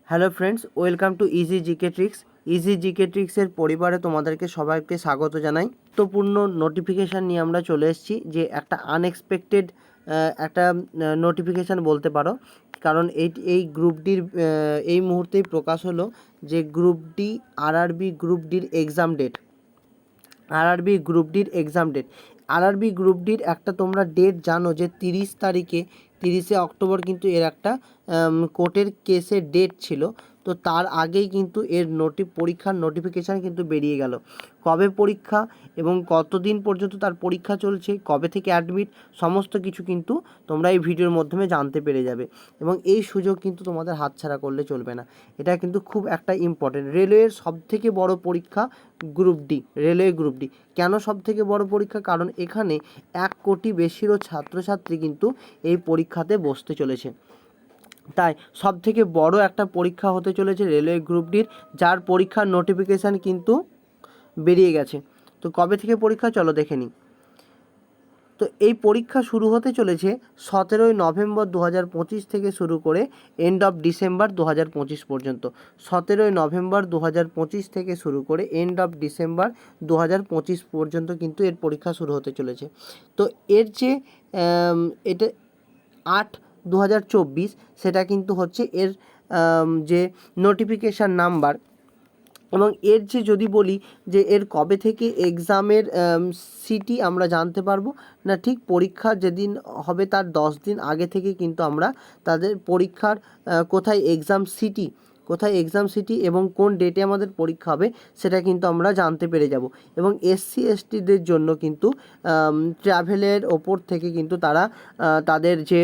Hello friends, welcome to easy GK tricks. Easy GK ট্রিক্সের পরিবারে তোমাদেরকে সবাইকে স্বাগত জানাই। গুরুত্বপূর্ণ নোটিফিকেশান নিয়ে আমরা চলে এসেছি, যে একটা আনএক্সপেক্টেড একটা নোটিফিকেশান বলতে পারো। কারণ এই গ্রুপ ডির এই মুহূর্তেই প্রকাশ হলো যে গ্রুপ ডি আরআরবি গ্রুপ ডির এক্সাম ডেট। আরআরবি গ্রুপ ডির এক্সাম ডেট আরআরবি গ্রুপ ডির একটা তোমরা ডেট জানো যে 30শে অক্টোবর কিন্তু এর একটা কোর্টের কেসের ডেট ছিল। তো তার আগেই কিন্তু এর পরীক্ষার নোটিফিকেশান কিন্তু বেরিয়ে গেল। কবে পরীক্ষা এবং কতদিন পর্যন্ত তার পরীক্ষা চলছে, কবে থেকে অ্যাডমিট, সমস্ত কিছু কিন্তু তোমরা এই ভিডিওর মাধ্যমে জানতে পেরে যাবে। এবং এই সুযোগ কিন্তু তোমাদের হাতছাড়া করলে চলবে না। এটা কিন্তু খুব একটা ইম্পর্টেন্ট। রেলওয়ের সবথেকে বড় পরীক্ষা group D, railway group D. কেন সবথেকে বড় পরীক্ষা? কারণ এখানে 1 কোটি বেশিরও ছাত্রছাত্রী কিন্তু এই পরীক্ষাতে বসতে চলেছে। তাই সবথেকে বড় একটা পরীক্ষা হতে চলেছে রেলওয়ে গ্রুপ ডির, যার পরীক্ষার নোটিফিকেশান কিন্তু বেরিয়ে গেছে। তো কবে থেকে পরীক্ষা চলো দেখে নিই। তো এই পরীক্ষা শুরু হতে চলেছে 17ই নভেম্বর 2025 থেকে শুরু করে এন্ড অফ ডিসেম্বর 2025 পর্যন্ত। 17ই নভেম্বর 2025 থেকে শুরু করে এন্ড অফ ডিসেম্বর 2025 পর্যন্ত কিন্তু এর পরীক্ষা শুরু হতে চলেছে। তো এর যে এটা 8/2024 সেটা কিন্তু হচ্ছে এর যে নোটিফিকেশান নাম্বার। এবং এর যে যদি বলি যে এর কবে থেকে এক্সামের সিটি আমরা জানতে পারবো না, ঠিক পরীক্ষা যেদিন হবে তার 10 দিন আগে থেকে কিন্তু আমরা তাদের পরীক্ষার কোথায় এক্সাম সিটি এবং কোন ডেটে আমাদের পরীক্ষা হবে সেটা কিন্তু আমরা জানতে পেরে যাব। এবং এসসি এসটিদের জন্য কিন্তু ট্রাভেলের ওপর থেকে কিন্তু তারা তাদের যে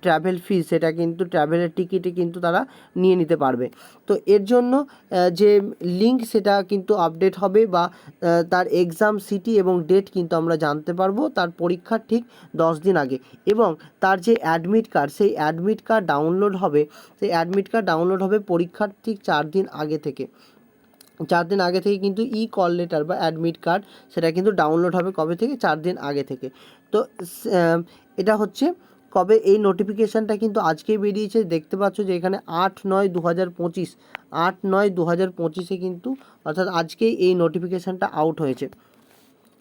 ট্রাভেল ফি, সেটা কিন্তু ট্রাভেলের টিকিটে কিন্তু তারা নিয়ে নিতে পারবে। তো এর জন্য যে লিঙ্ক সেটা কিন্তু আপডেট হবে, বা তার এক্সাম সিটি এবং ডেট কিন্তু আমরা জানতে পারবো তার পরীক্ষার ঠিক 10 দিন আগে। এবং তার যে অ্যাডমিট কার্ড, সেই অ্যাডমিট কার্ড ডাউনলোড হবে পরীক্ষার ঠিক 4 দিন আগে থেকে। 4 দিন আগে থেকে কিন্তু কল লেটার বা অ্যাডমিট কার্ড সেটা কিন্তু ডাউনলোড হবে কবে থেকে? 4 দিন আগে থেকে। তো এটা হচ্ছে কবে, এই নোটিফিকেশানটা কিন্তু আজকেই বেরিয়েছে। দেখতে পাচ্ছ যে এখানে 8/9/2025, 8/9/2025 কিন্তু, অর্থাৎ আজকেই এই নোটিফিকেশানটা আউট হয়েছে।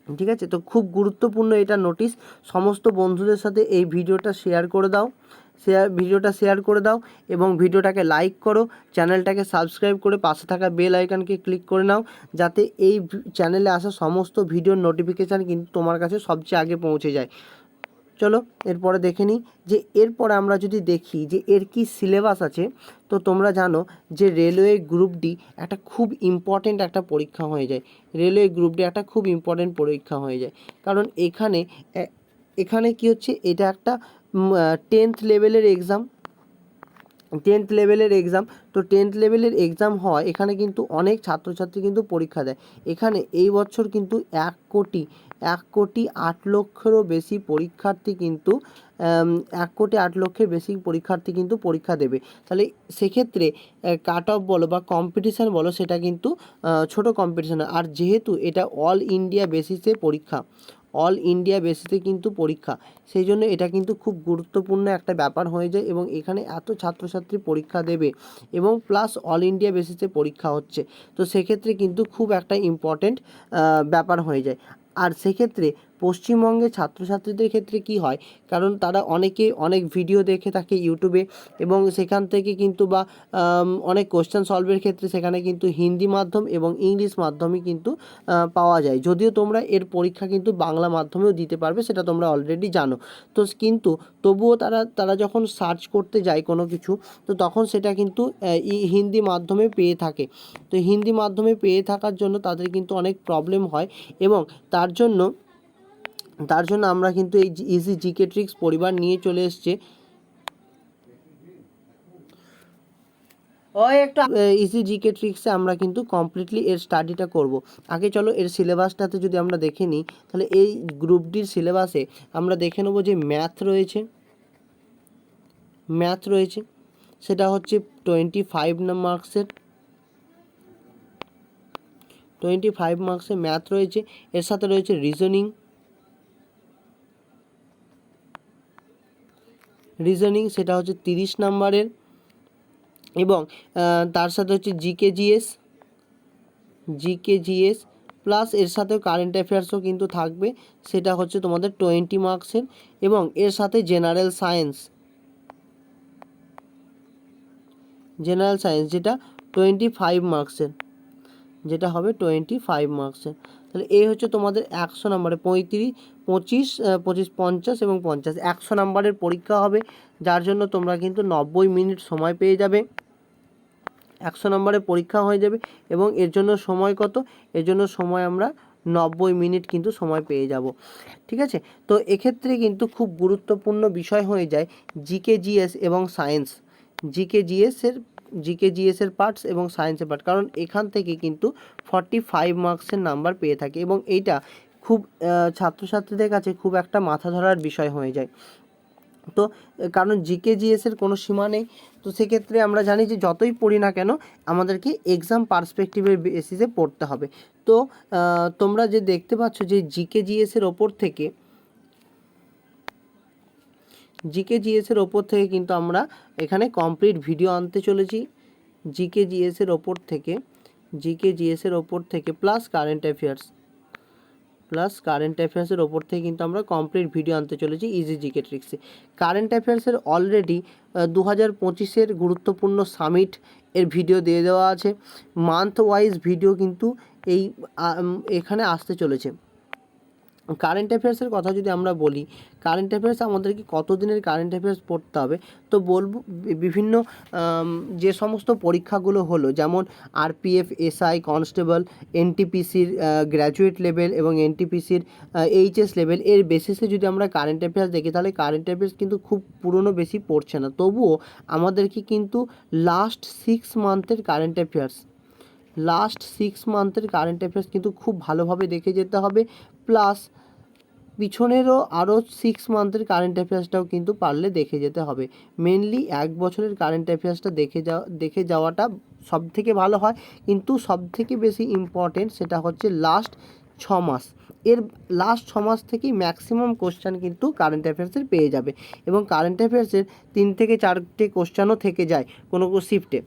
ঠিক আছে, তো খুব গুরুত্বপূর্ণ এটা নোটিশ। সমস্ত বন্ধুদের সাথে এই ভিডিওটা শেয়ার করে দাও এবং ভিডিওটাকে লাইক করো, চ্যানেলটাকে সাবস্ক্রাইব করে পাশে থাকা বেল আইকনকে ক্লিক করে নাও, যাতে এই চ্যানেলে আসা সমস্ত ভিডিওর নোটিফিকেশান কিন্তু তোমার কাছে সবচেয়ে আগে পৌঁছে যায়। চলো এরপরে দেখে নিই যে এরপরে আমরা যদি দেখি যে এর কি সিলেবাস আছে। তো তোমরা জানো যে রেলওয়ে গ্রুপ ডি একটা খুব ইম্পর্টেন্ট একটা পরীক্ষা হয়ে যায়। কারণ এখানে কি হচ্ছে, এটা একটা 10th লেভেলের এক্সাম। তো 10th লেভেলের এক্সাম হয়, এখানে কিন্তু অনেক ছাত্রছাত্রী কিন্তু পরীক্ষা দেয়। এখানে এই বছর কিন্তু 1,08,00,000-এরও বেশি পরীক্ষার্থী কিন্তু 1,08,00,000-এর বেশি পরীক্ষার্থী কিন্তু পরীক্ষা দেবে। তাহলে সেক্ষেত্রে কাট অফ বলো বা কম্পিটিশান বলো, সেটা কিন্তু ছোটো কম্পিটিশান। আর যেহেতু এটা অল ইন্ডিয়া বেসিসে কিন্তু পরীক্ষা, সেই জন্য এটা কিন্তু খুব গুরুত্বপূর্ণ একটা ব্যাপার হয়ে যায়। এবং এখানে এত ছাত্রছাত্রী পরীক্ষা দেবে এবং প্লাস অল ইন্ডিয়া বেসিসে পরীক্ষা হচ্ছে, তো সেক্ষেত্রে কিন্তু খুব একটা ইম্পর্টেন্ট ব্যাপার হয়ে যায়। আর সেক্ষেত্রে পশ্চিমবঙ্গের ছাত্রছাত্রীদের ক্ষেত্রে কি হয়, কারণ তারা অনেক ভিডিও দেখে থাকে ইউটিউবে, এবং সেখান থেকে কিন্তু বা অনেক কোশ্চেন সলভের ক্ষেত্রে সেখানে কিন্তু হিন্দি মাধ্যম এবং ইংলিশ মাধ্যমে কিন্তু পাওয়া যায়। যদিও তোমরা এর পরীক্ষা কিন্তু বাংলা মাধ্যমেও দিতে পারবে, সেটা তোমরা অলরেডি জানো। তো কিন্তু তবুও তারা যখন সার্চ করতে যায় কোনো কিছু, তো তখন সেটা কিন্তু হিন্দি মাধ্যমে পেয়ে থাকে। তো হিন্দি মাধ্যমে পেয়ে থাকার জন্য তাদের কিন্তু অনেক প্রবলেম হয়। এবং তার জন্য আমরা কিন্তু এই ইজি জিকে ট্রিক্স পরিবার নিয়ে চলে এসছে। ইজি জিকে ট্রিক্সে আমরা কিন্তু কমপ্লিটলি এর স্টাডিটা করব। আগে চলো এর সিলেবাসটাতে যদি আমরা দেখে নিই, তাহলে এই গ্রুপ ডির সিলেবাসে আমরা দেখে নেব যে ম্যাথ রয়েছে, সেটা হচ্ছে 25 মার্কসের ম্যাথ রয়েছে। এর সাথে রয়েছে রিজনিং, সেটা হচ্ছে 30 নম্বরের। এবং তার সাথে হচ্ছে জিকে জিএস প্লাস এর সাথেও কারেন্ট অ্যাফেয়ার্সও কিন্তু থাকবে, সেটা হচ্ছে তোমাদের 20 মার্কসের। এবং এর সাথে জেনারেল সায়েন্স যেটা 25 মার্কসের, যেটা হবে 25 মার্কসের। তাহলে এই হচ্ছে তোমাদের 100 নম্বরে 35, 25, 25, 50 এবং 50 100 নম্বরের পরীক্ষা হবে, যার জন্য তোমরা কিন্তু 90 মিনিট সময় পেয়ে যাবে। 100 নম্বরের পরীক্ষা হয়ে যাবে এবং এর জন্য সময় কত? এর জন্য সময় আমরা 90 মিনিট কিন্তু সময় পেয়ে যাব। ঠিক আছে, তো এক্ষেত্রে কিন্তু খুব গুরুত্বপূর্ণ বিষয় হয়ে যায় জিকে-জিএস এবং সায়েন্স। জিকে-জিএসের পার্টস এবং সায়েন্সের পার্ট, কারণ এখান থেকে কিন্তু 45 মার্কসের নাম্বার পেয়ে থাকে এবং এইটা খুব ছাত্রছাত্রীদের কাছে খুব একটা মাথা ধরার বিষয় হয়ে যায়। তো কারণ জিকে-জিএসের কোনো সীমা নেই, তো সেক্ষেত্রে আমরা জানি যে যতই পড়ি না কেন আমাদেরকে এক্সাম পার্সপেক্টিভের বেসিসে পড়তে হবে। তো তোমরা যে দেখতে পাচ্ছ যে জিকে-জিএসের ওপর থেকে কিন্তু আমরা এখানে কমপ্লিট ভিডিও আনতে চলেছি। জিকে-জিএসের ওপর থেকে প্লাস কারেন্ট অ্যাফেয়ার্সের ওপর থেকে কিন্তু আমরা কমপ্লিট ভিডিও আনতে চলেছি ইজি জিকে ট্রিক্সে। কারেন্ট অ্যাফেয়ার্সের অলরেডি 2025-এর গুরুত্বপূর্ণ সামিট এর ভিডিও দিয়ে দেওয়া আছে। মান্থ ওয়াইজ ভিডিও কিন্তু এখানে আসতে চলেছে। কারেন্ট অ্যাফেয়ার্সের কথা যদি আমরা বলি, কারেন্ট অ্যাফেয়ার্স আমাদেরকে কত দিনের কারেন্ট অ্যাফেয়ার্স পড়তে হবে, তো বলবো বিভিন্ন যে সমস্ত পরীক্ষাগুলো হলো, যেমন আরপিএফ, এসআই, কনস্টেবল, এনটিপিসির গ্র্যাজুয়েট লেভেল এবং এনটিপিসির এইচএস লেভেল, এর বেসিসে যদি আমরা কারেন্ট অ্যাফেয়ার্স দেখি তাহলে কারেন্ট অ্যাফেয়ার্স কিন্তু খুব পুরনো বেশি পড়ছে না, তবুও আমাদেরকে কিন্তু লাস্ট 6 মান্থের কারেন্ট অ্যাফেয়ার্স কিন্তু খুব ভালোভাবে দেখে যেতে হবে। প্লাস পিছনেরও আরও 6 মান্থের কারেন্ট অ্যাফেয়ার্সটাও কিন্তু পারলে দেখে যেতে হবে। মেনলি 1 বছরের কারেন্ট অ্যাফেয়ার্সটা দেখে যাওয়াটা সবথেকে ভালো হয়, কিন্তু সবথেকে বেশি ইম্পর্টেন্ট সেটা হচ্ছে লাস্ট 6 মাস। এর লাস্ট 6 মাস থেকেই ম্যাক্সিমাম কোশ্চেন কিন্তু কারেন্ট অ্যাফেয়ার্সের পেয়ে যাবে এবং কারেন্ট অ্যাফেয়ার্সের 3 থেকে 4টে কোশ্চেনও থেকে যায় কোনো শিফটে।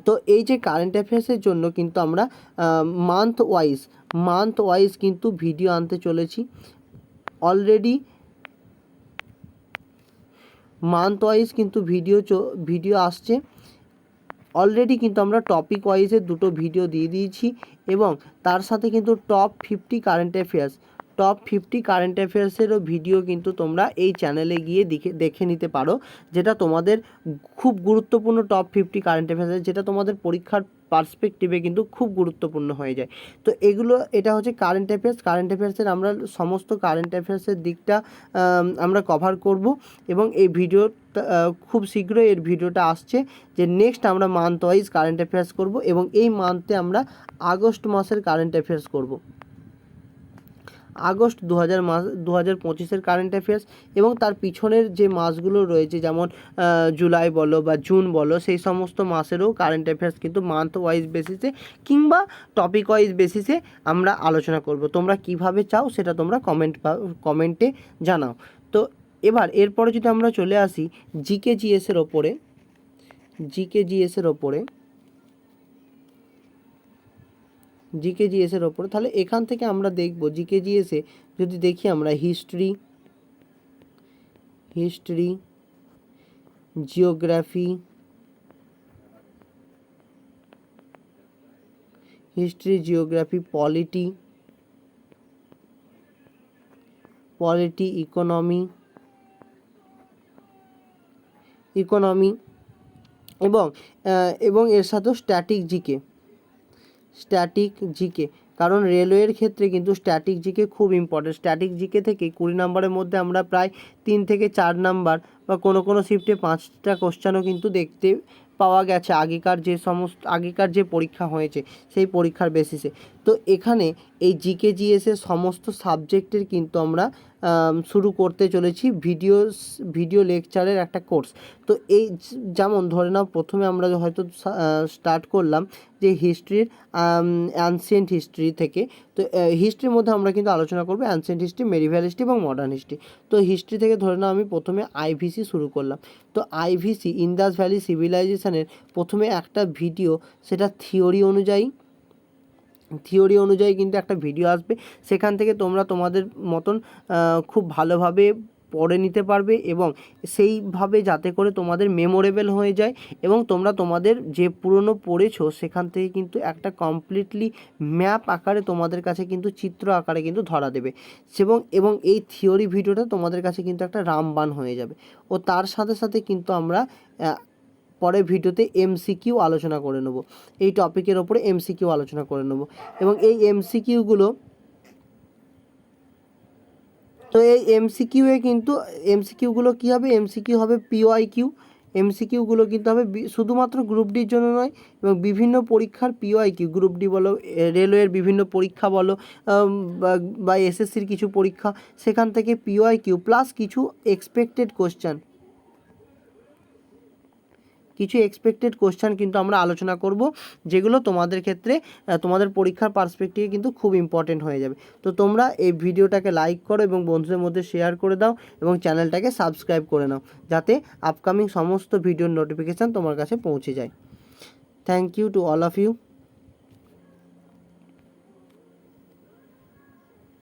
তো এই যে কারেন্ট অ্যাফেয়ার্সের জন্য কিন্তু আমরা মান্থ ওয়াইজ কিন্তু ভিডিও আনতে চলেছি। অলরেডি মান্থ ওয়াইজ কিন্তু ভিডিও আসছে। অলরেডি কিন্তু আমরা টপিক ওয়াইজের 2টো ভিডিও দিয়ে দিয়েছি এবং তার সাথে কিন্তু টপ 50 কারেন্ট অ্যাফেয়ার্সেরও ভিডিও কিন্তু তোমরা এই চ্যানেলে গিয়ে দেখে নিতে পারো, যেটা তোমাদের খুব গুরুত্বপূর্ণ টপ 50 কারেন্ট অ্যাফেয়ার্স, যেটা তোমাদের পরীক্ষার পার্সপেক্টিভে কিন্তু খুব গুরুত্বপূর্ণ হয়ে যায়। তো এটা হচ্ছে কারেন্ট অ্যাফেয়ার্সের আমরা সমস্ত কারেন্ট অ্যাফেয়ার্সের দিকটা আমরা কভার করব এবং এই ভিডিওটা খুব শীঘ্রই এর ভিডিওটা আসছে যে নেক্সট আমরা মান্থ ওয়াইজ কারেন্ট অ্যাফেয়ার্স করব এবং এই মান্থে আমরা আগস্ট মাসের কারেন্ট অ্যাফেয়ার্স করব। আগস্ট 2025-এর কারেন্ট অ্যাফেয়ার্স এবং তার পিছনের যে মাসগুলো রয়েছে, যেমন জুলাই বলো বা জুন বলো, সেই সমস্ত মাসেরও কারেন্ট অ্যাফেয়ার্স কিন্তু মান্থ ওয়াইজ বেসিসে কিংবা টপিক ওয়াইজ বেসিসে আমরা আলোচনা করব। তোমরা কিভাবে চাও সেটা তোমরা কমেন্টে জানাও। তো এরপরে যদি আমরা চলে আসি জিকে-জিএসের ওপরে, তাহলে এখান থেকে আমরা দেখব জিকে-জিএসে যদি দেখি আমরা হিস্ট্রি, জিওগ্রাফি, পলিটি, ইকোনমি এবং এর সাথেও স্ট্যাটিক জিকে, কারণ রেলওয়ের ক্ষেত্রে কিন্তু স্ট্যাটিক জিকে খুব ইম্পর্টেন্ট। স্ট্যাটিক জিকে থেকে 20 নম্বরের মধ্যে আমরা প্রায় 3 থেকে 4 নাম্বার বা কোনো শিফটে 5টা কোশ্চেনও কিন্তু দেখতে পাওয়া গেছে আগেকার যে পরীক্ষা হয়েছে সেই পরীক্ষার বেসিসে। তো এখানে এই জিকে জিএসের সমস্ত সাবজেক্টের কিন্তু আমরা শুরু করতে চলেছি ভিডিও লেকচারের একটা কোর্স। তো এই যেমন ধরে নাও প্রথমে আমরা হয়তো স্টার্ট করলাম যে হিস্ট্রির অ্যানসিয়েন্ট হিস্ট্রি থেকে। তো হিস্ট্রির মধ্যে আমরা কিন্তু আলোচনা করবো অ্যানসিয়েন্ট হিস্ট্রি, মেডিভ্যাল হিস্ট্রি এবং মডার্ন হিস্ট্রি। তো হিস্ট্রি থেকে ধরে নাও আমি প্রথমে আইভিসি শুরু করলাম। তো আইভিসি ইন্দাস ভ্যালি সিভিলাইজেশনের প্রথমে একটা ভিডিও, সেটা থিওরি অনুযায়ী কিন্তু একটা ভিডিও আসবে। সেখান থেকে তোমরা তোমাদের মতন খুব ভালোভাবে পড়ে নিতে পারবে এবং সেইভাবে যাতে করে তোমাদের মেমোরেবল হয়ে যায় এবং তোমরা তোমাদের যে পুরনো পড়েছো সেখান থেকে কিন্তু একটা কমপ্লিটলি ম্যাপ আকারে তোমাদের কাছে কিন্তু চিত্র আকারে কিন্তু ধরা দেবে এবং এই থিওরি ভিডিওটা তোমাদের কাছে কিন্তু একটা রামবাণ হয়ে যাবে। ও তার সাথে সাথে কিন্তু আমরা পরের ভিডিওতে এমসিকিউ আলোচনা করে নেব, এই টপিকের ওপরে এমসিকিউ আলোচনা করে নেব। এবং এই এমসিকিউগুলো, তো এই এমসিকিউগুলো কী হবে, এমসিকিউ হবে পিওআইকিউ। এমসিকিউগুলো কিন্তু হবে শুধুমাত্র গ্রুপ ডির জন্য নয়, এবং বিভিন্ন পরীক্ষার পিওআইকিউ, গ্রুপ ডি বলো, রেলওয়ের বিভিন্ন পরীক্ষা বলো, বা এসএসসির কিছু পরীক্ষা, সেখান থেকে পিওআইকিউ প্লাস কিছু এক্সপেক্টেড কোশ্চেন কিন্তু আমরা আলোচনা করব, যেগুলো তোমাদের ক্ষেত্রে তোমাদের পরীক্ষার পার্সপেক্টিভে কিন্তু খুব ইম্পর্টেন্ট হয়ে যাবে। তো তোমরা এই ভিডিওটাকে লাইক করো এবং বন্ধুদের মধ্যে শেয়ার করে দাও এবং চ্যানেলটাকে সাবস্ক্রাইব করে নাও, যাতে আপকামিং সমস্ত ভিডিওর নোটিফিকেশান তোমার কাছে পৌঁছে যায়। Thank you to all of you.